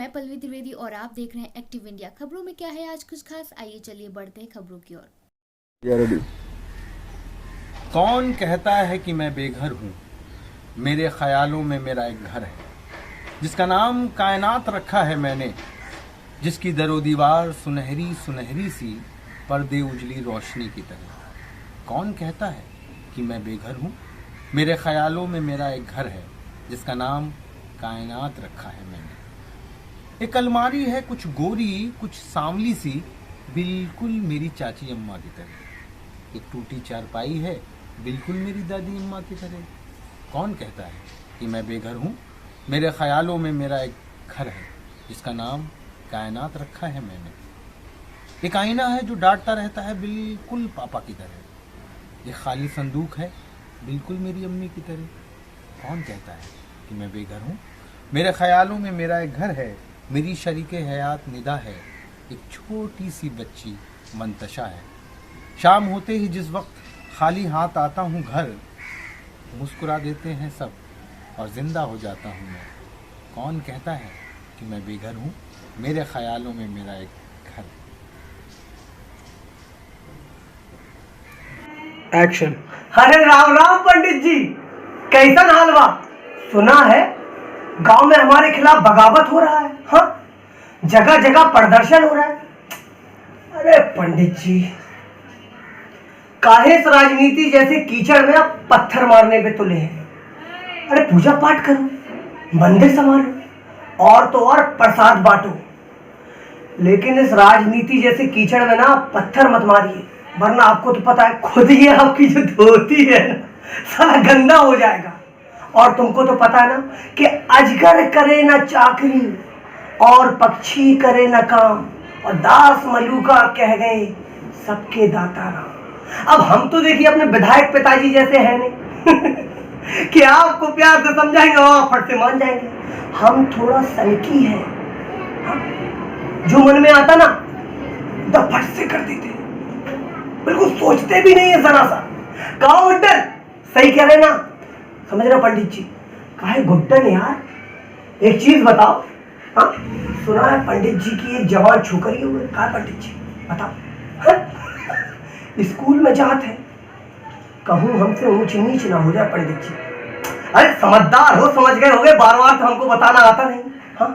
मैं पल्लवी त्रिवेदी और आप देख रहे हैं एक्टिव इंडिया। खबरों में क्या है आज कुछ खास, आइए चलिए बढ़ते हैं खबरों की ओर। रेडी। कौन कहता है कि मैं बेघर हूँ। मेरे ख्यालों में मेरा एक घर है जिसका नाम कायनात रखा है मैंने। जिसकी दरो दीवार सुनहरी सुनहरी सी, पर्दे उजली रोशनी की तरह। कौन कहता है कि मैं बेघर हूँ। मेरे ख्यालों में मेरा एक घर है जिसका नाम कायनात रखा है मैंने। एक अलमारी है कुछ गोरी कुछ सांवली सी, बिल्कुल मेरी चाची अम्मा की तरह। एक टूटी चारपाई है बिल्कुल मेरी दादी अम्मा की तरह। कौन कहता है कि मैं बेघर हूँ। मेरे ख्यालों में मेरा एक घर है जिसका नाम कायनात रखा है मैंने। एक आईना है जो डांटता रहता है बिल्कुल पापा की तरह। एक खाली संदूक है बिल्कुल मेरी अम्मी की तरह। कौन कहता है कि मैं बेघर हूँ। मेरे ख्यालों में मेरा एक घर है, मेरी शरीके हयात निदा है। एक छोटी सी बच्ची मंतशा है। शाम होते ही जिस वक्त खाली हाथ आता हूँ घर, मुस्कुरा देते हैं सब और जिंदा हो जाता हूँ मैं। कौन कहता है कि मैं बेघर हूँ। मेरे ख्यालों में मेरा एक घर। एक्शन। अरे राम राम पंडित जी, कैसन हाल बा? सुना है गांव में हमारे खिलाफ बगावत हो रहा है। हाँ, जगह जगह प्रदर्शन हो रहा है। अरे पंडित जी, काहे इस राजनीति जैसे कीचड़ में आप पत्थर मारने पे तुले हैं? अरे पूजा पाठ करो, मंदिर संभालो और तो और प्रसाद बांटो, लेकिन इस राजनीति जैसे कीचड़ में ना पत्थर मत मारिए, वरना आपको तो पता है खुद ही आपकी जो धोती है ना सारा गंदा हो जाएगा। और तुमको तो पता है ना कि अजगर करे ना चाकरी और पक्षी करे ना काम, और दास मलूका कह गए सबके दाता राम। अब हम तो देखिए अपने विधायक पिताजी जैसे हैं नहीं कि आपको प्यार से समझाएंगे और फट से मान जाएंगे। हम थोड़ा सनकी है, जो मन में आता ना दफट से कर देते, बिल्कुल सोचते भी नहीं है जरा सा। कहा गुड्डन, सही कह रहे ना, समझ रहे पंडित जी? कहा गुड्डन यार, एक चीज बताओ। हाँ, सुना है पंडित जी की एक जवान छोकरी हुई। कहा पंडित जी बताओ। हाँ? स्कूल में जात है, कहूँ हमसे ऊंच नीच ना हो जाए पंडित जी। अरे समझदार हो, समझ गए होगे, बार बार तो हमको बताना आता नहीं। हाँ,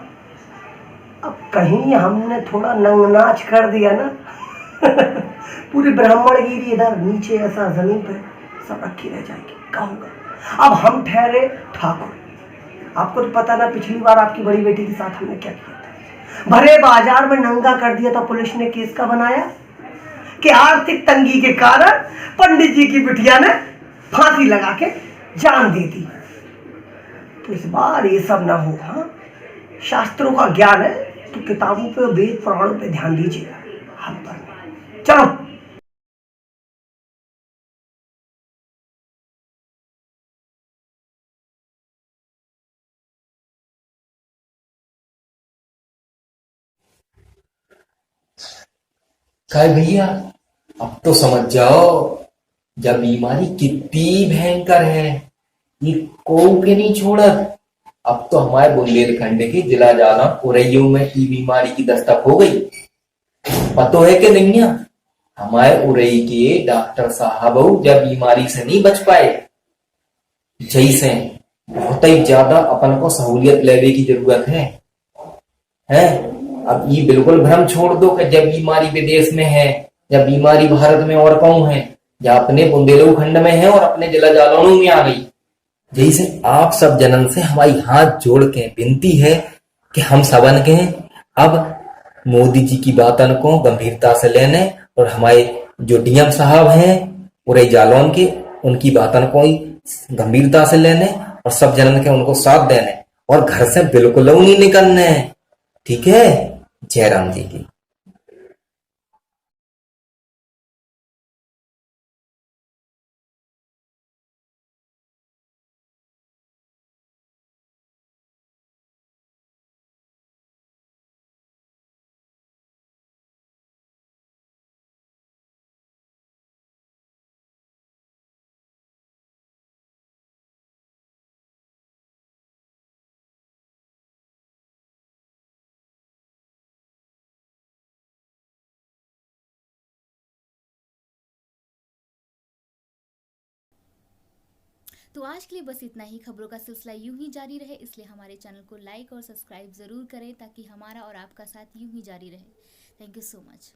अब कहीं हमने थोड़ा नंगनाच कर दिया ना पूरी ब्राह्मणगिरी इधर नीचे ऐसा जमीन पे सब रखी रह जाएगी, कहूँगा। अब हम ठहरे ठाकुर। आपको तो पता ना पिछली बार आपकी बड़ी बेटी के साथ हमने क्या किया था। भरे बाजार में नंगा कर दिया था, पुलिस ने केस का बनाया कि आर्थिक तंगी के कारण पंडित जी की बिटिया ने फांसी लगा के जान दे दी। तो इस बार ये सब ना हो। हाँ, शास्त्रों का ज्ञान है तो किताबों पे और वेद पुराणों पे ध्यान दीजिएगा, हम पर। चलो। काय भैया, अब तो समझ जाओ जब बीमारी कितनी भयंकर है। ये को के नहीं छोड़त। अब तो हमारे बुंदेलखंड के जिला जाना उरैयो में ई बीमारी की दस्तक हो गई। पतो है कि नहीं है? हमारे उरई के डॉक्टर साहब जब बीमारी से नहीं बच पाए, जैसे बहुत ही ज्यादा अपन को सहूलियत लेने की जरूरत है। अब ये बिल्कुल भ्रम छोड़ दो कि जब बीमारी विदेश में है, जब बीमारी भारत में और कौन है, या अपने बुंदेलखंड में है और अपने जिला जालौन में आ गई। जैसे आप सब जनन से हमारी हाथ जोड़ के विनती है कि हम सबन के अब मोदी जी की बातन को गंभीरता से लेने, और हमारे जो डीएम साहब हैं पूरे जालौन के, उनकी बातन को गंभीरता से लेने और सब जनन के उनको साथ देने और घर से बिल्कुल नहीं निकलने। ठीक है? जय राम जी की। तो आज के लिए बस इतना ही। खबरों का सिलसिला यूं ही जारी रहे, इसलिए हमारे चैनल को लाइक और सब्सक्राइब ज़रूर करें ताकि हमारा और आपका साथ यूं ही जारी रहे। Thank you so much.